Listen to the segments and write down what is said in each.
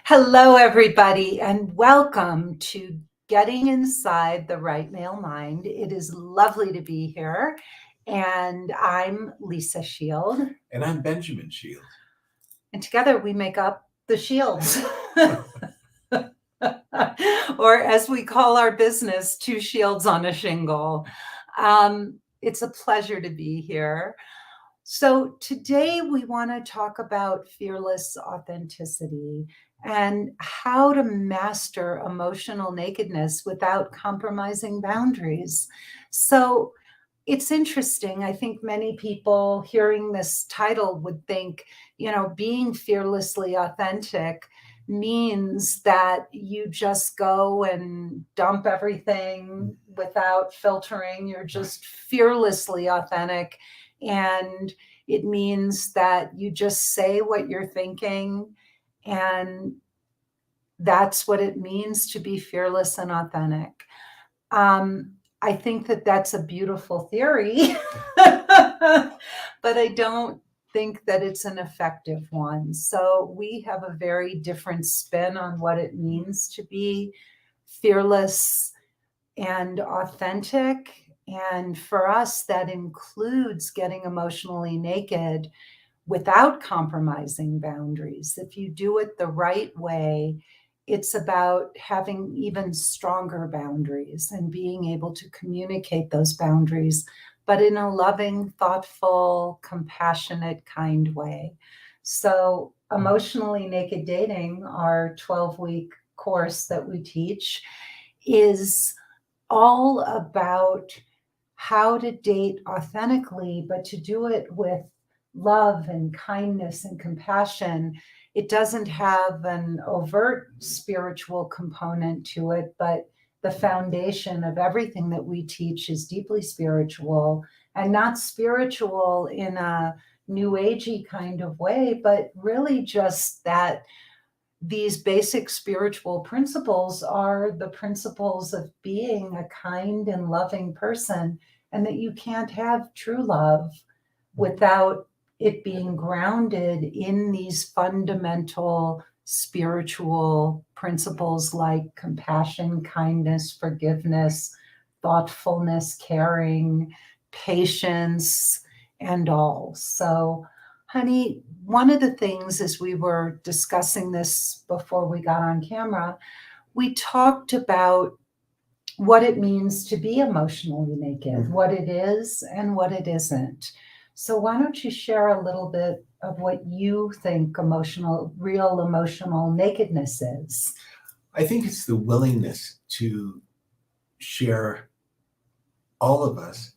Hello, everybody, and welcome to Getting Inside the Right Male Mind. It is lovely to be here, and I'm Lisa Shield. And I'm Benjamin Shield. And together we make up the Shields. Or as we call our business, two shields on a shingle. It's a pleasure to be here. So today we want to talk about fearless authenticity and how to master emotional nakedness without compromising boundaries. So it's interesting. I think many people hearing this title would think, being fearlessly authentic means that you just go and dump everything without filtering. You're just fearlessly authentic. And it means that you just say what you're thinking. And that's what it means to be fearless and authentic. I think that that's a beautiful theory, but I don't think that it's an effective one. So we have a very different spin on what it means to be fearless and authentic. And for us, that includes getting emotionally naked without compromising boundaries. If you do it the right way, it's about having even stronger boundaries and being able to communicate those boundaries, but in a loving, thoughtful, compassionate, kind way. So, Emotionally Naked Dating, our 12-week course that we teach, is all about how to date authentically, but to do it with love and kindness and compassion. It doesn't have an overt spiritual component to it, but the foundation of everything that we teach is deeply spiritual, and not spiritual in a new agey kind of way, but really just that these basic spiritual principles are the principles of being a kind and loving person, and that you can't have true love without it being grounded in these fundamental spiritual principles like compassion, kindness, forgiveness, thoughtfulness, caring, patience, and all. So, honey, one of the things as we were discussing this before we got on camera, we talked about what it means to be emotionally naked, what it is and what it isn't. So why don't you share a little bit of what you think real emotional nakedness is? I think it's the willingness to share all of us,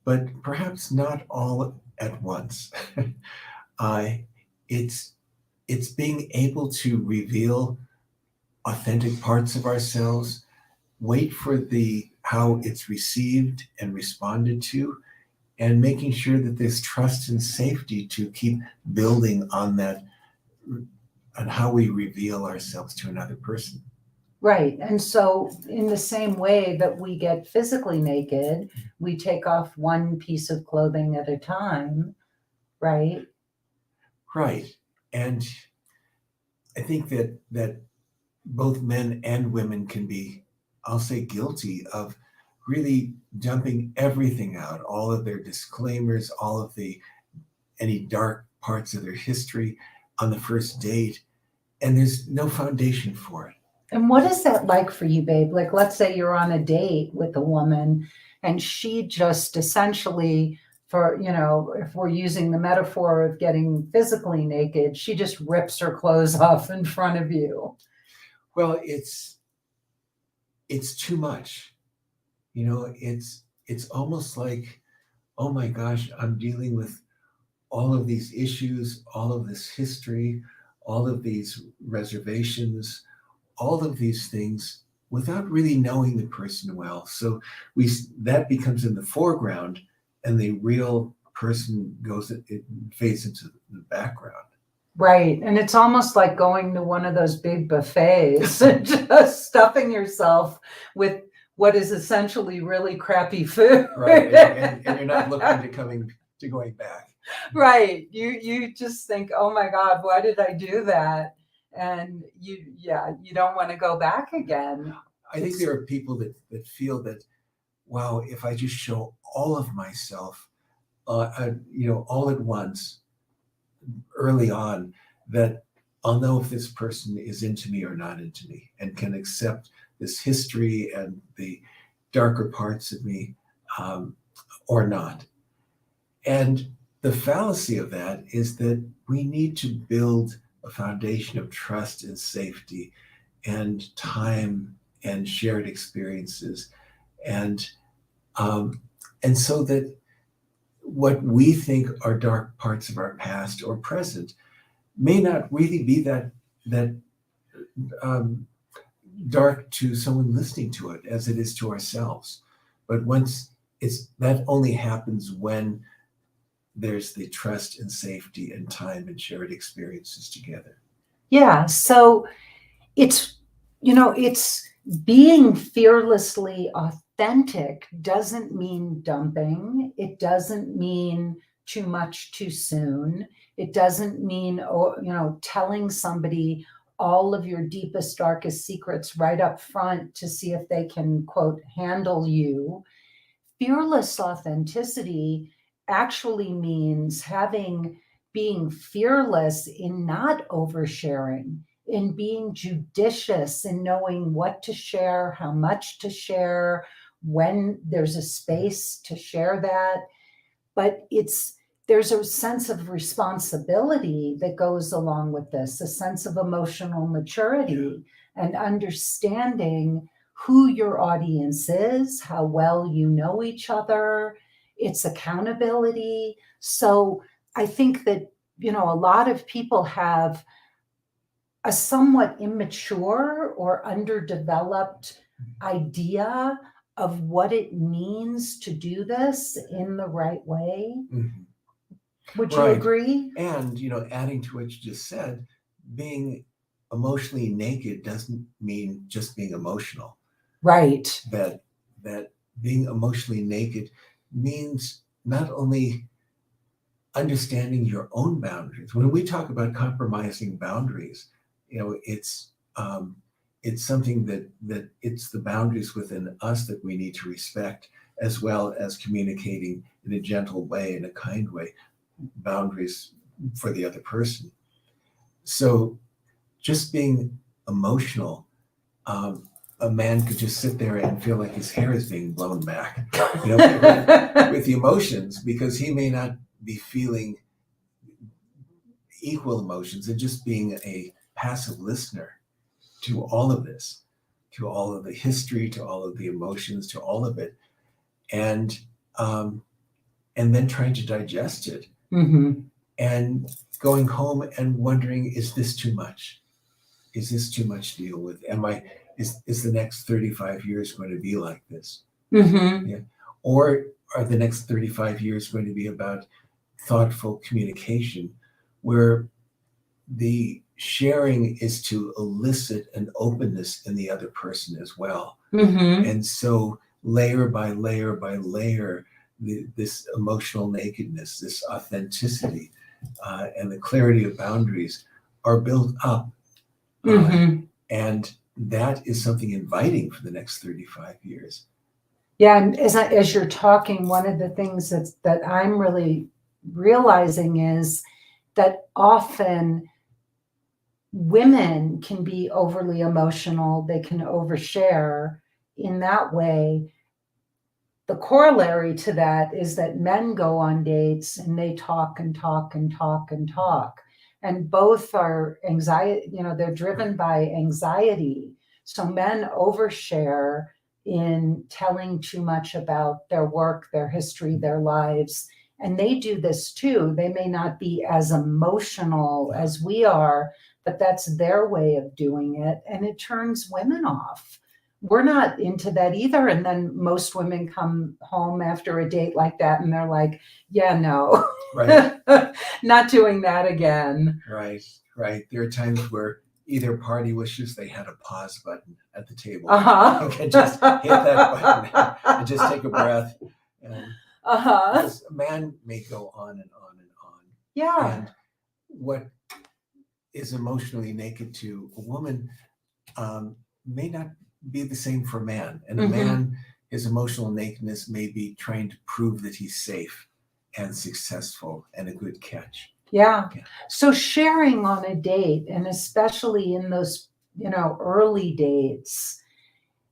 but perhaps not all at once. uh, it's being able to reveal authentic parts of ourselves, wait for the how it's received and responded to, and making sure that there's trust and safety to keep building on that, on how we reveal ourselves to another person. Right. And so, in the same way that we get physically naked, we take off one piece of clothing at a time, right? Right. And I think that both men and women can be, I'll say, guilty of really dumping everything out, all of their disclaimers, all of the any dark parts of their history on the first date, and there's no foundation for it. And what is that like for you, babe? Like, let's say you're on a date with a woman and she just essentially, if we're using the metaphor of getting physically naked, she just rips her clothes off in front of you. Well, it's too much. It's almost like, oh my gosh, I'm dealing with all of these issues, all of this history, all of these reservations, all of these things without really knowing the person well. So that becomes in the foreground, and the real person it fades into the background. Right. And it's almost like going to one of those big buffets and just stuffing yourself with what is essentially really crappy food. Right. And you're not looking to going back. Right. You just think, oh my God, why did I do that? and you don't want to go back again. I think there are people that feel that, wow, if I just show all of myself, all at once, early on, that I'll know if this person is into me or not into me, and can accept this history and the darker parts of me, or not. And the fallacy of that is that we need to build a foundation of trust and safety and time and shared experiences, and so that what we think are dark parts of our past or present may not really be that um, dark to someone listening to it as it is to ourselves. But that only happens when there's the trust and safety and time and shared experiences together. Yeah. So it's being fearlessly authentic doesn't mean dumping. It doesn't mean too much too soon. It doesn't mean telling somebody all of your deepest, darkest secrets right up front to see if they can, quote, handle you. Fearless authenticity actually means being fearless in not oversharing, in being judicious, in knowing what to share, how much to share, when there's a space to share that. But there's a sense of responsibility that goes along with this, a sense of emotional maturity and understanding who your audience is, how well you know each other. It's accountability. So I think that, a lot of people have a somewhat immature or underdeveloped idea of what it means to do this in the right way. Mm-hmm. Would you agree? And, adding to what you just said, being emotionally naked doesn't mean just being emotional. Right. That being emotionally naked means not only understanding your own boundaries. When we talk about compromising boundaries, it's something that it's the boundaries within us that we need to respect, as well as communicating in a gentle way, in a kind way, boundaries for the other person. So just being emotional, a man could just sit there and feel like his hair is being blown back, with the emotions, because he may not be feeling equal emotions, and just being a passive listener to all of this, to all of the history, to all of the emotions, to all of it, and then trying to digest it, and going home and wondering, is this too much? Is this too much to deal with? Is the next 35 years going to be like this? Yeah. Or are the next 35 years going to be about thoughtful communication, where the sharing is to elicit an openness in the other person as well? And so layer by layer by layer, this emotional nakedness, this authenticity, and the clarity of boundaries are built up. And that is something inviting for the next 35 years. Yeah, and as you're talking, one of the things that I'm really realizing is that often women can be overly emotional, they can overshare in that way. The corollary to that is that men go on dates and they talk and talk and talk and talk. And both are anxiety, they're driven by anxiety. So men overshare in telling too much about their work, their history, their lives. And they do this too. They may not be as emotional as we are, but that's their way of doing it. And it turns women off. We're not into that either. And then most women come home after a date like that and they're like, yeah, no, Right. Not doing that again. Right. There are times where either party wishes they had a pause button at the table. You can just hit that button and just take a breath. And because a man may go on and on and on. Yeah. And what is emotionally naked to a woman may not be the same for a man. And a man, his emotional nakedness may be trying to prove that he's safe and successful and a good catch. Yeah. So sharing on a date, and especially in those, early dates,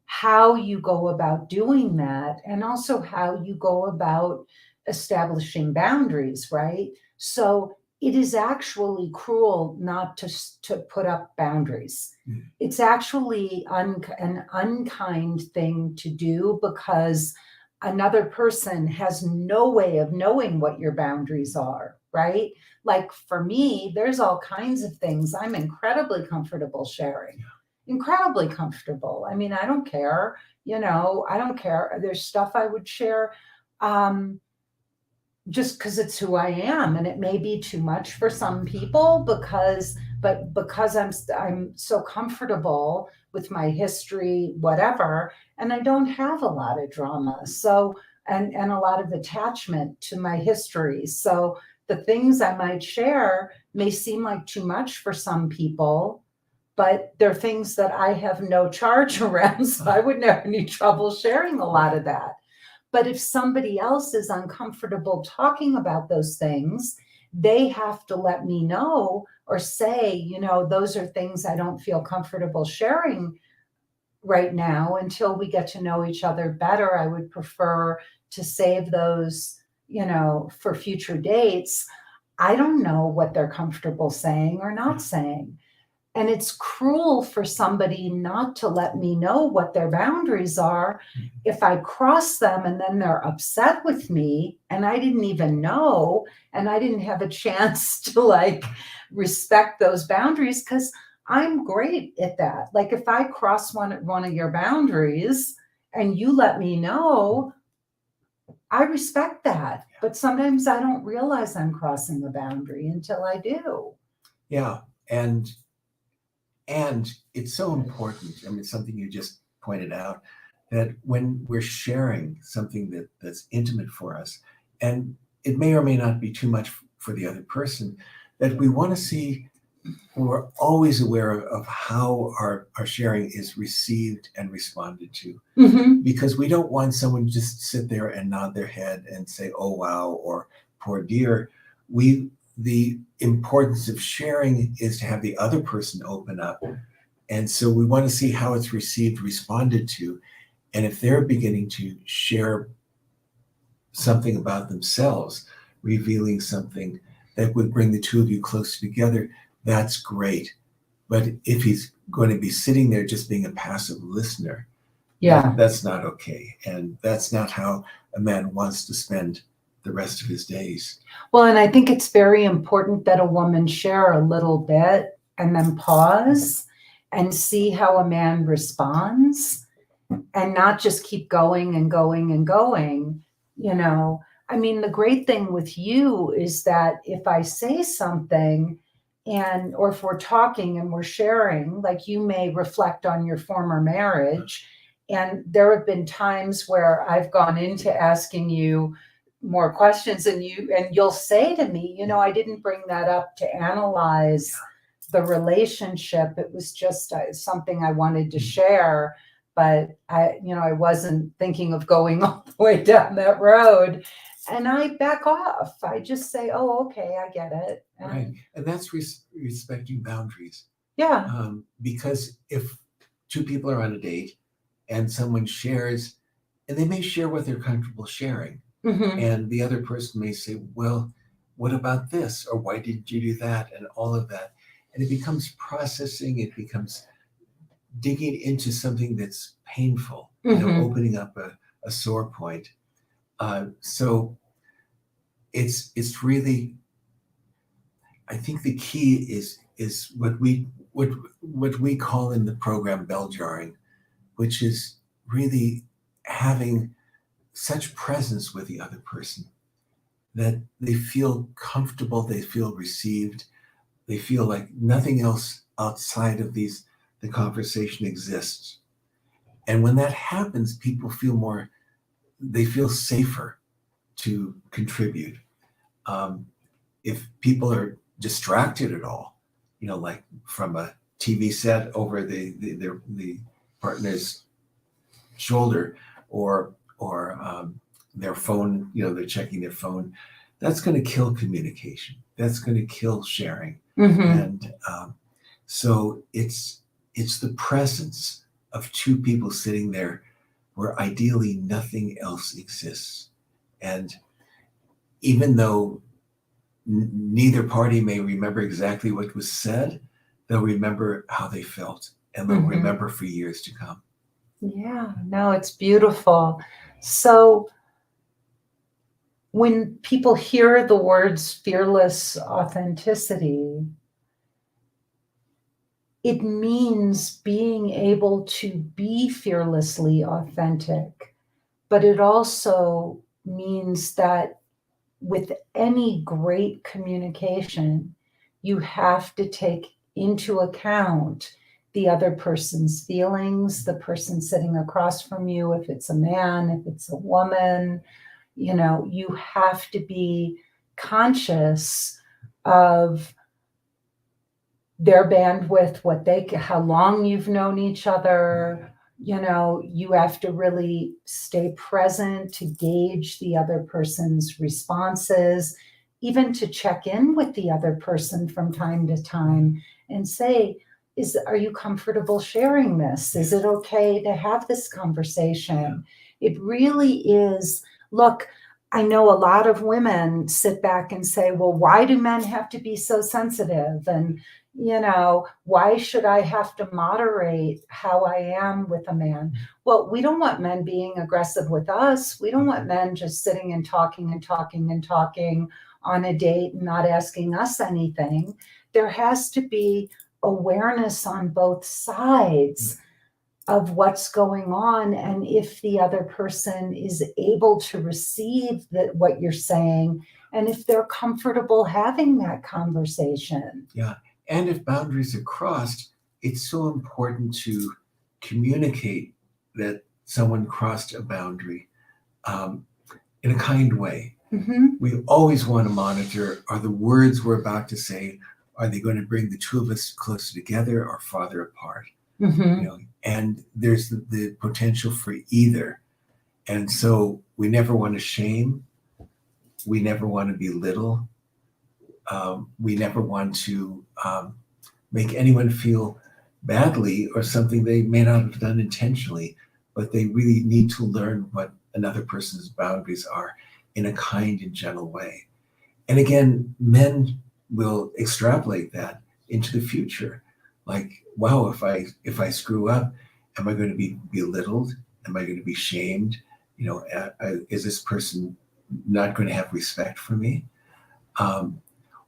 how you go about doing that, and also how you go about establishing boundaries, right? So it is actually cruel not to put up boundaries. It's actually an unkind thing to do, because another person has no way of knowing what your boundaries are, right? Like for me, there's all kinds of things I'm incredibly comfortable sharing. Incredibly comfortable. I mean, I don't care, I don't care. There's stuff I would share just because it's who I am, and it may be too much for some people, because I'm so comfortable with my history, whatever, and I don't have a lot of drama. So and a lot of attachment to my history. So the things I might share may seem like too much for some people, but they're things that I have no charge around, so I wouldn't have any trouble sharing a lot of that. But if somebody else is uncomfortable talking about those things, they have to let me know or say, those are things I don't feel comfortable sharing right now until we get to know each other better. I would prefer to save those, for future dates. I don't know what they're comfortable saying or not saying. And it's cruel for somebody not to let me know what their boundaries are if I cross them and then they're upset with me and I didn't even know, and I didn't have a chance to respect those boundaries, because I'm great at that. Like if I cross one of your boundaries and you let me know, I respect that. But sometimes I don't realize I'm crossing a boundary until I do. Yeah. And it's so important. I mean, something you just pointed out, that when we're sharing something that's intimate for us, and it may or may not be too much for the other person, that we want to see, we're always aware of how our sharing is received and responded to. Because we don't want someone to just sit there and nod their head and say, oh, wow, or poor dear. The importance of sharing is to have the other person open up. And so we want to see how it's received, responded to. And if they're beginning to share something about themselves, revealing something that would bring the two of you closer together, that's great. But if he's going to be sitting there just being a passive listener, that's not okay. And that's not how a man wants to spend the rest of his days. Well, and I think it's very important that a woman share a little bit and then pause and see how a man responds, and not just keep going and going and going. I mean, the great thing with you is that if I say something, or if we're talking and we're sharing, like you may reflect on your former marriage, and there have been times where I've gone into asking you more questions, and you'll say to me, I didn't bring that up to analyze the relationship. It was just something I wanted to share, but I wasn't thinking of going all the way down that road. And I back off. I just say, oh, okay, I get it. Right. And that's respecting boundaries. Yeah. Because if two people are on a date and someone shares, and they may share what they're comfortable sharing, and the other person may say, well, what about this? Or why didn't you do that? And all of that. And it becomes processing, it becomes digging into something that's painful, opening up a sore point. So it's really, I think the key is what we call in the program bell jarring, which is really having such presence with the other person that they feel comfortable, they feel received, they feel like nothing else outside of the conversation exists. And when that happens, people they feel safer to contribute. If people are distracted at all, like from a TV set over the partner's shoulder, or their phone, they're checking their phone. That's going to kill communication. That's going to kill sharing. And so it's the presence of two people sitting there where ideally nothing else exists. And even though neither party may remember exactly what was said, they'll remember how they felt, and they'll remember for years to come. Yeah, no, it's beautiful. So when people hear the words fearless authenticity, it means being able to be fearlessly authentic, but it also means that with any great communication, you have to take into account the other person's feelings, the person sitting across from you, if it's a man, if it's a woman, you have to be conscious of their bandwidth, how long you've known each other. You have to really stay present to gauge the other person's responses, even to check in with the other person from time to time and say, are you comfortable sharing this? Is it okay to have this conversation? It really is. Look, I know a lot of women sit back and say, well, why do men have to be so sensitive? And why should I have to moderate how I am with a man? Well, we don't want men being aggressive with us. We don't want men just sitting and talking and talking and talking on a date and not asking us anything. There has to be awareness on both sides of what's going on, and if the other person is able to receive what you're saying, and if they're comfortable having that conversation. Yeah. And if boundaries are crossed, it's so important to communicate that someone crossed a boundary in a kind way. We always want to monitor, are the words we're about to say, are they going to bring the two of us closer together or farther apart? And there's the potential for either. And so we never want to shame. We never want to belittle. We never want to make anyone feel badly or something they may not have done intentionally, but they really need to learn what another person's boundaries are in a kind and gentle way. And again, men will extrapolate that into the future. Like, wow, if I screw up, am I going to be belittled? Am I going to be shamed? Is this person not going to have respect for me?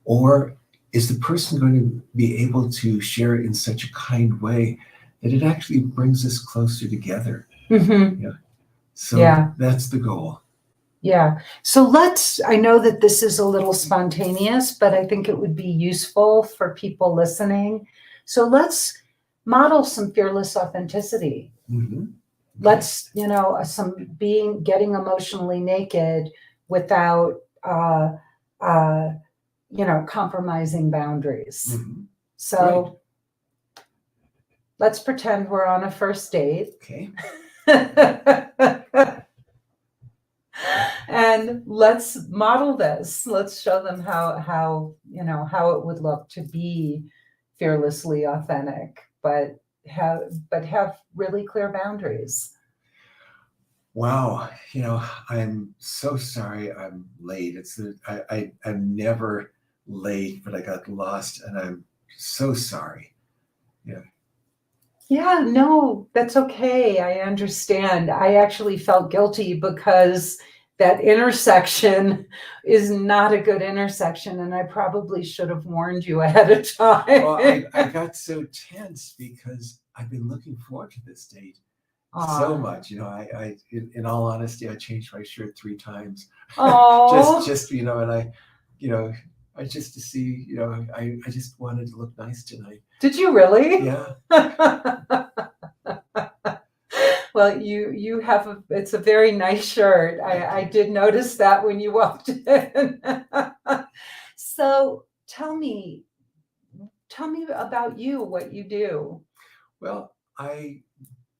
Or is the person going to be able to share it in such a kind way that it actually brings us closer together? So that's the goal. Yeah. So I know that this is a little spontaneous, but I think it would be useful for people listening. So let's model some fearless authenticity. Let's, getting emotionally naked without, compromising boundaries. So let's pretend we're on a first date. Okay. And let's model this. Let's show them how it would look to be fearlessly authentic, but have really clear boundaries. Wow, I'm so sorry I'm late. I'm never late, but I got lost, and I'm so sorry. Yeah, no, that's okay. I understand. I actually felt guilty because that intersection is not a good intersection, and I probably should have warned you ahead of time. Well, I got so tense because I've been looking forward to this date so much. I in all honesty, I changed my shirt 3 times. just and I just to see, I just wanted to look nice tonight. Did you really? Yeah. Well, you have it's a very nice shirt. I did notice that when you walked in. So tell me, tell me about you, what you do. Well, I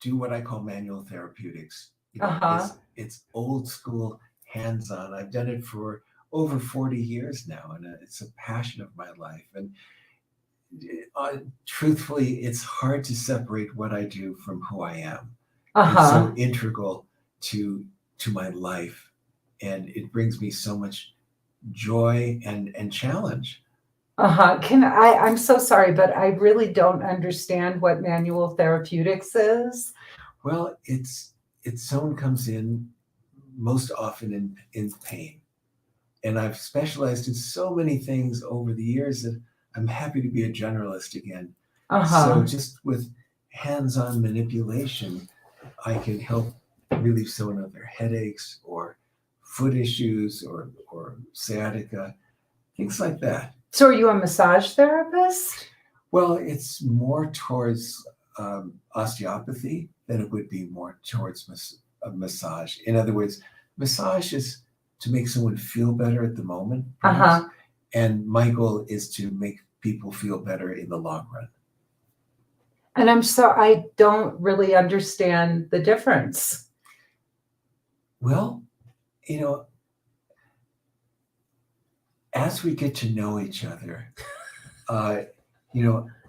do what I call manual therapeutics. Uh-huh. It's old school, hands-on. I've done it for over 40 years now, and it's a passion of my life. And truthfully, it's hard to separate what I do from who I am. It's Uh-huh. so integral to my life, and it brings me so much joy and challenge. Uh-huh. I'm so sorry, but I really don't understand what manual therapeutics is. Well, it's someone comes in most often in pain, and I've specialized in so many things over the years that I'm happy to be a generalist again. So Uh-huh. just with hands-on manipulation, I can help relieve someone of their headaches or foot issues or sciatica, things like that. So are you a massage therapist? Well, it's more towards osteopathy than it would be more towards a massage. In other words, massage is to make someone feel better at the moment, perhaps. Uh-huh. And my goal is to make people feel better in the long run. And I don't really understand the difference. Well, you know, as we get to know each other, uh,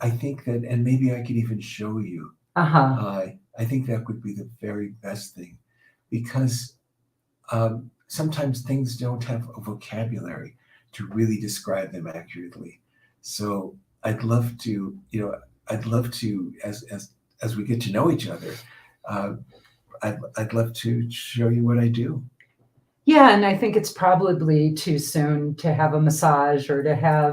I think that, and maybe I could even show you, Uh-huh. I think that would be the very best thing because sometimes things don't have a vocabulary to really describe them accurately. So I'd love to, as we get to know each other, uh, I'd love to show you what I do. Yeah, and I think it's probably too soon to have a massage or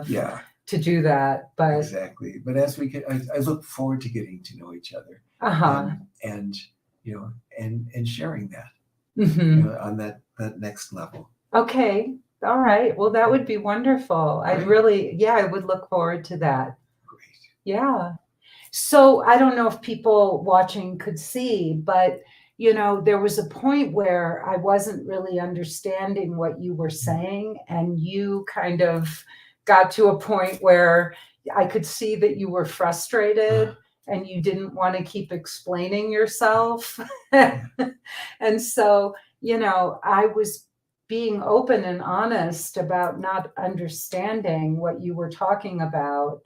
Yeah, to do that, but exactly. But as we get, I look forward to getting to know each other uh-huh. and and sharing that, Mhm. on that next level. Okay. All right. Well, that would be wonderful. Great, Yeah, I would look forward to that. great. Yeah. So I don't know if people watching could see, but there was a point where I wasn't really understanding what you were saying, and you kind of got to a point where I could see that you were frustrated and you didn't want to keep explaining yourself. And so, I was being open and honest about not understanding what you were talking about,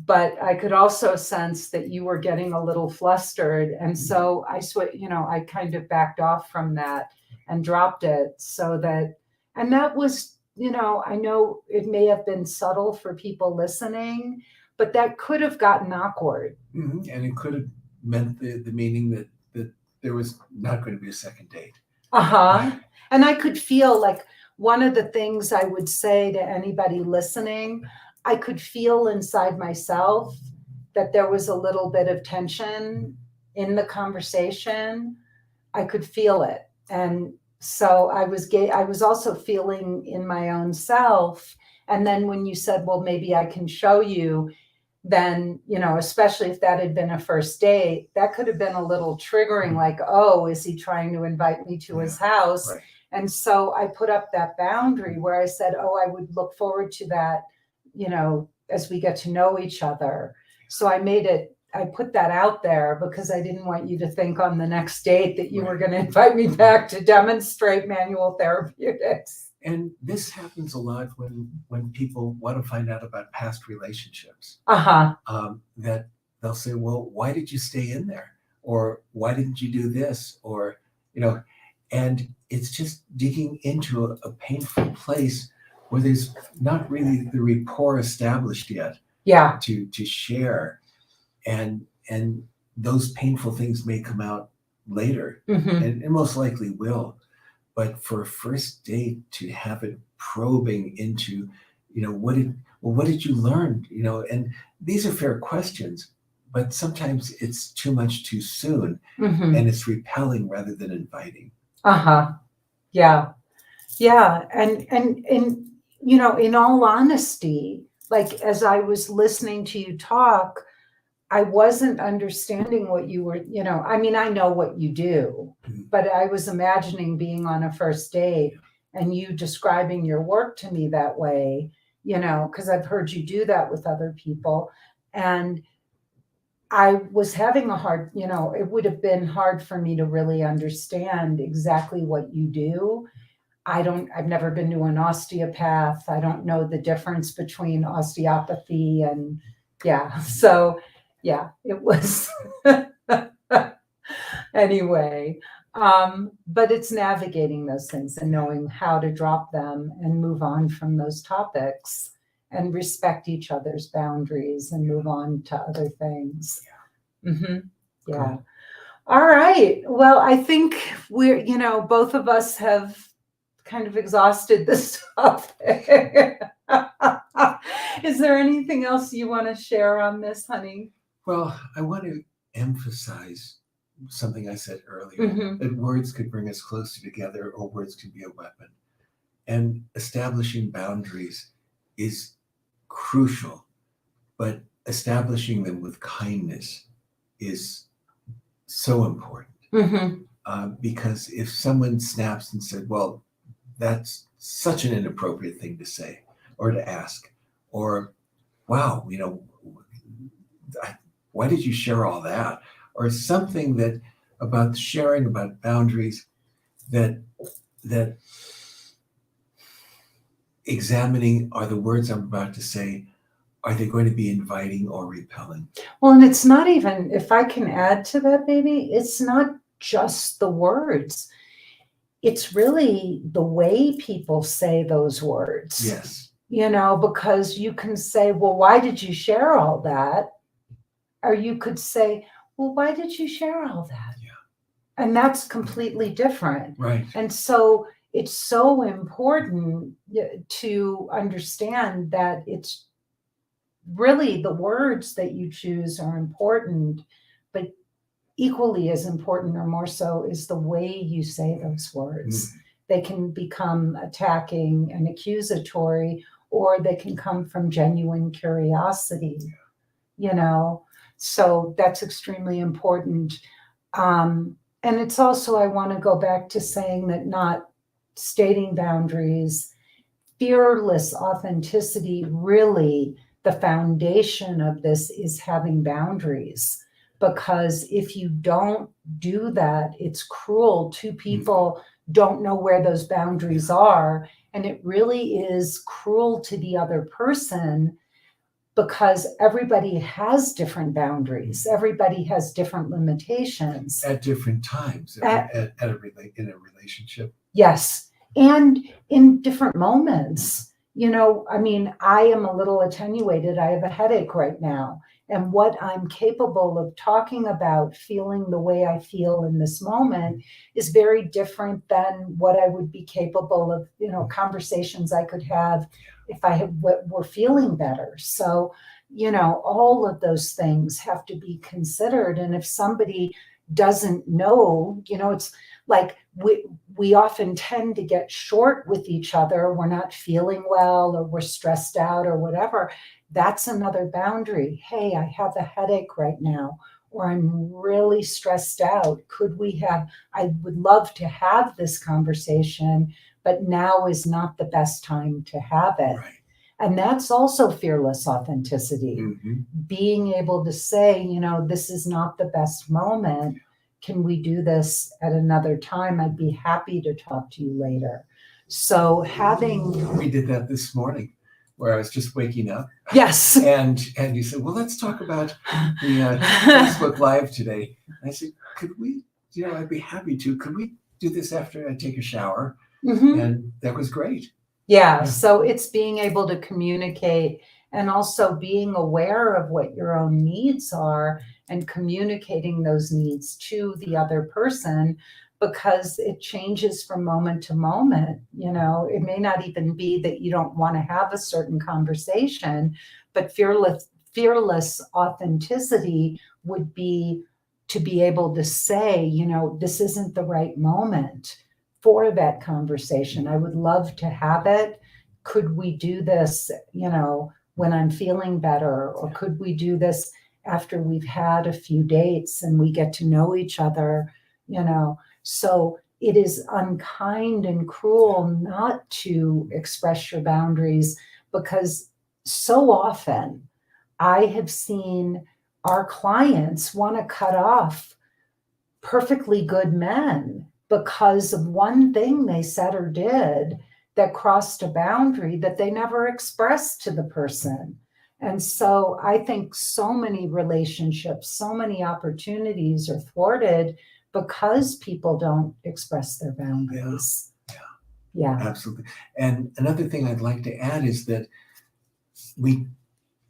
but I could also sense that you were getting a little flustered. And so I kind of backed off from that and dropped it and that was, I know it may have been subtle for people listening, but that could have gotten awkward. And it could have meant the meaning that there was not going to be a second date. Uh-huh. And I could feel like one of the things I would say to anybody listening, I could feel inside myself that there was a little bit of tension in the conversation. I could feel it. And so I was also feeling in my own self. And then when you said, well, maybe I can show you, then, especially if that had been a first date, that could have been a little triggering, like, oh, is he trying to invite me to his house? Right. And so I put up that boundary where I said, oh, I would look forward to that, as we get to know each other. So I put that out there because I didn't want you to think on the next date that you were going to invite me back to demonstrate manual therapeutics. And this happens a lot when people want to find out about past relationships. Uh-huh. That they'll say, "Well, why did you stay in there?" Or "Why didn't you do this?" Or and it's just digging into a painful place where there's not really the rapport established yet. Yeah. To share, and those painful things may come out later, Mm-hmm. and most likely will. But for a first date to have it probing into, what did you learn? And these are fair questions, but sometimes it's too much too soon, Mm-hmm. and it's repelling rather than inviting. Uh-huh. Yeah. Yeah. And in all honesty, like as I was listening to you talk, I wasn't understanding what you were, I mean, I know what you do, but I was imagining being on a first date and you describing your work to me that way. because I've heard you do that with other people. And I was having a hard, it would have been hard for me to really understand exactly what you do. I've never been to an osteopath. I don't know the difference between osteopathy and, yeah. So, yeah, it was, anyway. But it's navigating those things and knowing how to drop them and move on from those topics and respect each other's boundaries and move on to other things. Hmm. Yeah. Good. All right. Well, I think both of us have kind of exhausted this topic. Is there anything else you want to share on this, honey? Well, I want to emphasize something I said earlier, Hmm. that words could bring us closer together, or words can be a weapon. And establishing boundaries is crucial, but establishing them with kindness is so important. Hmm. Because if someone snaps and said, well, that's such an inappropriate thing to say or to ask, or wow, why did you share all that? Or something that about sharing, about boundaries, that that examining, are the words I'm about to say, are they going to be inviting or repelling? Well, and it's not even, if I can add to that, baby, it's not just the words. It's really the way people say those words. Yes. Because you can say, well, why did you share all that? Or you could say, well, why did you share all that? Yeah. And that's completely different. Right. And so it's so important to understand that it's really the words that you choose are important, but equally as important or more so is the way you say those words. Mm. They can become attacking and accusatory, or they can come from genuine curiosity, So that's extremely important. And it's also, I want to go back to saying that not stating boundaries, fearless authenticity, really, the foundation of this is having boundaries. Because if you don't do that, it's cruel. Two people don't know where those boundaries are. And it really is cruel to the other person because everybody has different boundaries. Everybody has different limitations. At different times in a relationship. Yes. And in different moments. I am a little attenuated. I have a headache right now. And what I'm capable of talking about, feeling the way I feel in this moment, is very different than what I would be capable of, conversations I could have if I were feeling better. So, all of those things have to be considered. And if somebody doesn't know, it's like we often tend to get short with each other. We're not feeling well, or we're stressed out, or whatever. That's another boundary. Hey, I have a headache right now, or I'm really stressed out. I would love to have this conversation, but now is not the best time to have it. Right. And that's also fearless authenticity. Mm-hmm. Being able to say, this is not the best moment. Can we do this at another time? I'd be happy to talk to you later. So we did that this morning, where I was just waking up. Yes. And you said, well, let's talk about the Facebook Live today. And I said, could we, I'd be happy to. Could we do this after I take a shower? Mm-hmm. And that was great. Yeah. So it's being able to communicate and also being aware of what your own needs are and communicating those needs to the other person, because it changes from moment to moment. It may not even be that you don't want to have a certain conversation, but fearless authenticity would be to be able to say, this isn't the right moment for that conversation. I would love to have it. Could we do this, when I'm feeling better? Or could we do this after we've had a few dates and we get to know each other? So it is unkind and cruel not to express your boundaries, because so often I have seen our clients want to cut off perfectly good men because of one thing they said or did that crossed a boundary that they never expressed to the person. And so I think so many relationships, so many opportunities are thwarted because people don't express their boundaries. Yeah. Absolutely. And another thing I'd like to add is that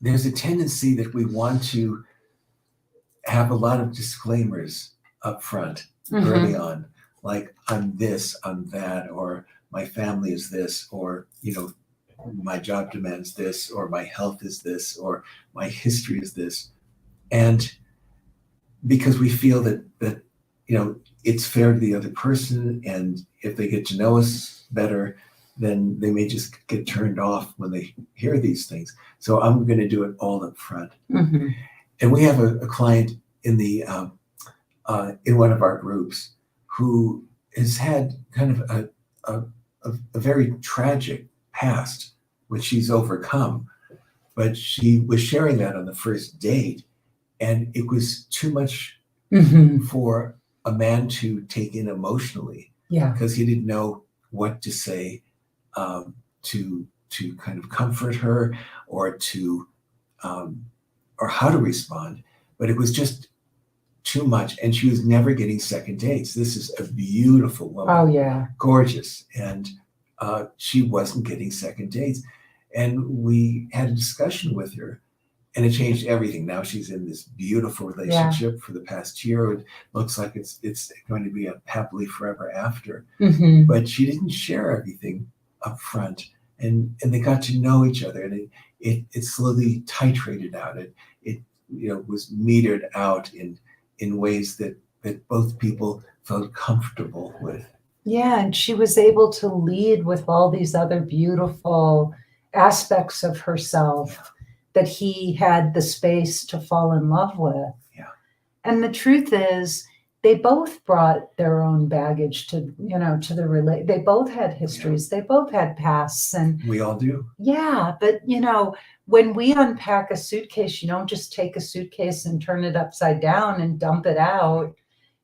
there's a tendency that we want to have a lot of disclaimers up front early on, like I'm this, I'm that, or my family is this, or my job demands this, or my health is this, or my history is this. And because we feel that it's fair to the other person, and if they get to know us better, then they may just get turned off when they hear these things. So I'm going to do it all up front. And we have a client in the in one of our groups who has had kind of a very tragic past, which she's overcome. But she was sharing that on the first date, and it was too much for a man to take in emotionally, because he didn't know what to say to kind of comfort her, or to or how to respond. But it was just too much, and she was never getting second dates. This is a beautiful woman, gorgeous, and she wasn't getting second dates. And we had a discussion with her, and it changed everything. Now she's in this beautiful relationship for the past year. It looks like it's going to be a happily forever after. But she didn't share everything up front, and they got to know each other, and it slowly titrated out. It was metered out in ways that both people felt comfortable with. Yeah, and she was able to lead with all these other beautiful aspects of herself that he had the space to fall in love with. And the truth is, they both brought their own baggage to the they both had histories, they both had pasts, and we all do. But when we unpack a suitcase, you don't just take a suitcase and turn it upside down and dump it out.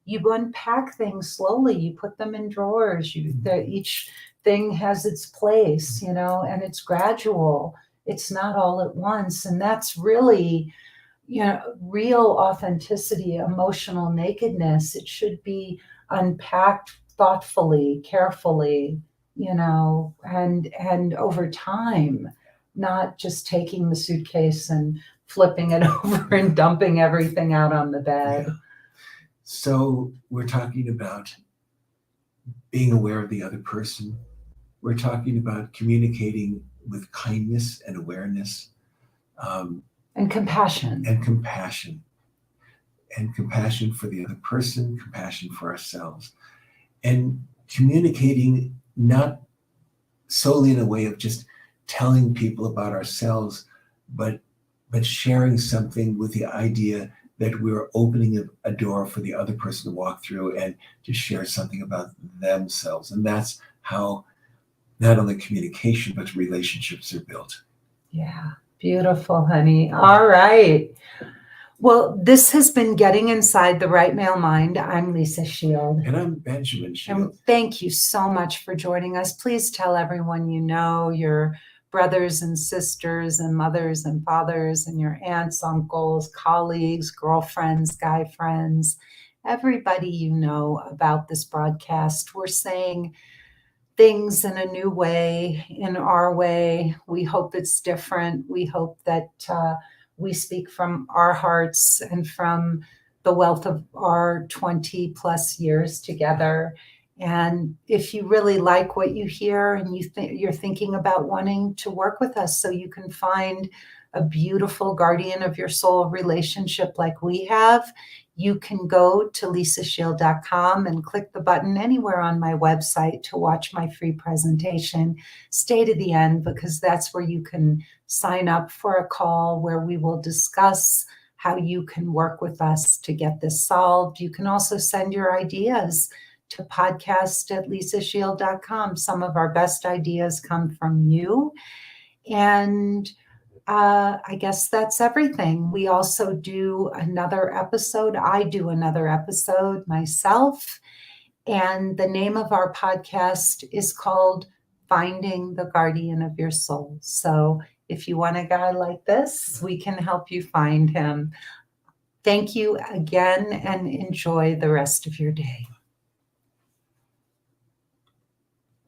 You unpack things slowly. You put them in drawers. Each thing has its place, and it's gradual. It's not all at once. And that's really, real authenticity, emotional nakedness. It should be unpacked thoughtfully, carefully, and over time, not just taking the suitcase and flipping it over and dumping everything out on the bed. So we're talking about being aware of the other person. We're talking about communicating with kindness and awareness. And compassion. And compassion. And compassion for the other person, compassion for ourselves. And communicating not solely in a way of just telling people about ourselves, but sharing something with the idea that we're opening a door for the other person to walk through and to share something about themselves. And that's how not only communication, but relationships are built. Yeah, beautiful, honey. All right. Well, this has been Getting Inside the Right Male Mind. I'm Lisa Shield. And I'm Benjamin Shield. And thank you so much for joining us. Please tell everyone you know, your brothers and sisters and mothers and fathers and your aunts, uncles, colleagues, girlfriends, guy friends, everybody you know about this broadcast. We're saying things in a new way, in our way. We hope it's different. We hope that we speak from our hearts and from the wealth of our 20 plus years together. And if you really like what you hear and you're thinking about wanting to work with us so you can find a beautiful guardian of your soul relationship like we have, you can go to lisashield.com and click the button anywhere on my website to watch my free presentation. Stay to the end, because that's where you can sign up for a call where we will discuss how you can work with us to get this solved. You can also send your ideas to podcast@lisashield.com. Some of our best ideas come from you. And I guess that's everything. We also do another episode. I do another episode myself. And the name of our podcast is called Finding the Guardian of Your Soul. So if you want a guy like this, we can help you find him. Thank you again and enjoy the rest of your day.